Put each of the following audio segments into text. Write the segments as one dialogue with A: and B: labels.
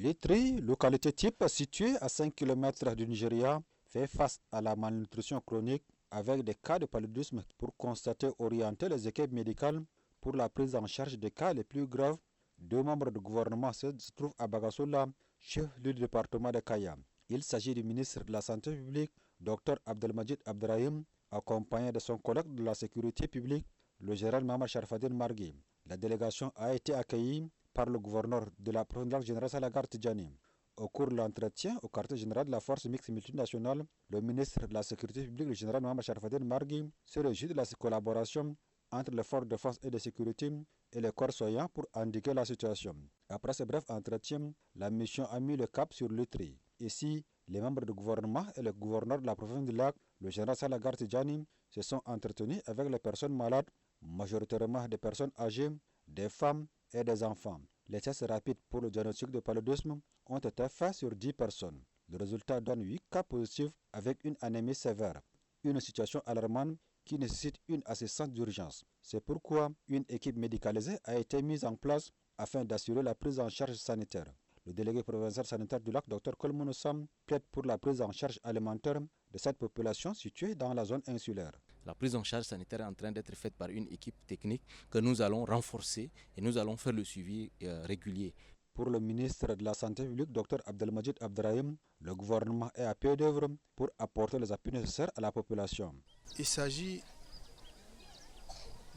A: L'Itri, localité type située à 5 km du Nigeria, fait face à la malnutrition chronique avec des cas de paludisme pour constater orienter les équipes médicales pour la prise en charge des cas les plus graves. Deux membres du gouvernement se trouvent à Bagassola, chef-lieu du département de Kaya. Il s'agit du ministre de la Santé publique, Dr Abdelmajid Abdrahim, accompagné de son collègue de la sécurité publique, le général Mohamed Sharfadine Margui. La délégation a été accueillie par le gouverneur de la province générale Salagar Tidjani. Au cours de l'entretien au quartier général de la force mixte multinationale, le ministre de la Sécurité publique, le général Mohamed Sharfadine Margui, se réjouit de la collaboration entre les forces de défense et de sécurité et les corps soignants pour indiquer la situation. Après ce bref entretien, la mission a mis le cap sur l'Utri. Ici, les membres du gouvernement et le gouverneur de la province du Lac, le général Salagar Tidjani, se sont entretenus avec les personnes malades, majoritairement des personnes âgées, des femmes et des enfants. Les tests rapides pour le diagnostic de paludisme ont été faits sur 10 personnes. Le résultat donne 8 cas positifs avec une anémie sévère, une situation alarmante qui nécessite une assistance d'urgence. C'est pourquoi une équipe médicalisée a été mise en place afin d'assurer la prise en charge sanitaire. Le délégué provincial sanitaire du lac, Dr Kolmono Sam, plaide pour la prise en charge alimentaire de cette population située dans la zone insulaire.
B: La prise en charge sanitaire est en train d'être faite par une équipe technique que nous allons renforcer et nous allons faire le suivi régulier.
A: Pour le ministre de la Santé publique, Dr Abdelmajid Abdrahim, le gouvernement est à pied d'œuvre pour apporter les appuis nécessaires à la population.
C: Il s'agit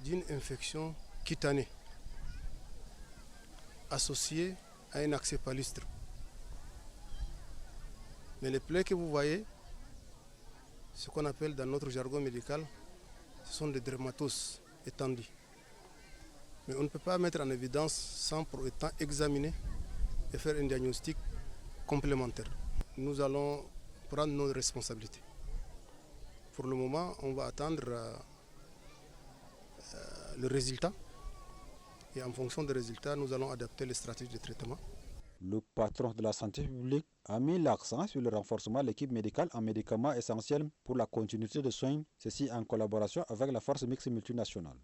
C: d'une infection cutanée associée à un accès palustre. Mais les plaies que vous voyez, ce qu'on appelle dans notre jargon médical, ce sont des dermatoses étendues. Mais on ne peut pas mettre en évidence sans pour autant examiner et faire un diagnostic complémentaire. Nous allons prendre nos responsabilités. Pour le moment, on va attendre le résultat. Et en fonction des résultats, nous allons adapter les stratégies de traitement.
A: Le patron de la santé publique a mis l'accent sur le renforcement de l'équipe médicale en médicaments essentiels pour la continuité de soins, ceci en collaboration avec la force mixte multinationale.